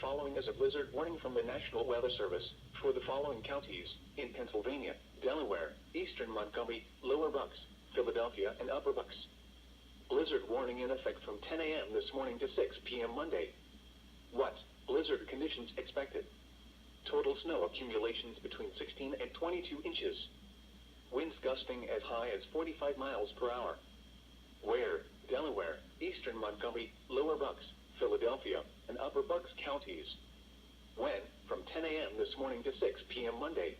following is a blizzard warning from the National Weather Service for the following counties in Pennsylvania, Delaware, Eastern Montgomery, Lower Bucks, Philadelphia, and Upper Bucks. Blizzard warning in effect from 10 a.m. this morning to 6 p.m. Monday. What? Blizzard conditions expected. Total snow accumulations between 16 and 22 inches. Winds gusting as high as 45 miles per hour. Where? Delaware, Eastern Montgomery, Lower Bucks, Philadelphia, and Upper Bucks counties. When? From 10 a.m. this morning to 6 p.m. Monday.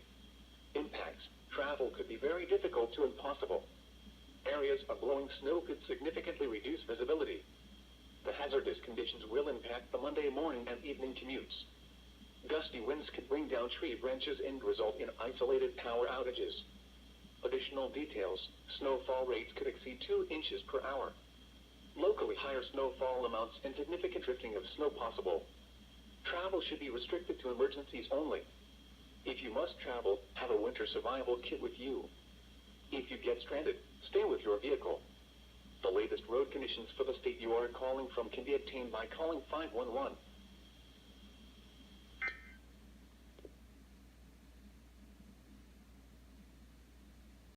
Impacts. Travel could be very difficult to impossible. Areas of blowing snow could significantly reduce visibility. The hazardous conditions will impact the Monday morning and evening commutes. Gusty winds could bring down tree branches and result in isolated power outages. Additional details: snowfall rates could exceed 2 inches per hour. Locally higher snowfall amounts and significant drifting of snow possible. Travel should be restricted to emergencies only. If you must travel, have a winter survival kit with you. If you get stranded, stay with your vehicle. The latest road conditions for the state you are calling from can be obtained by calling 511.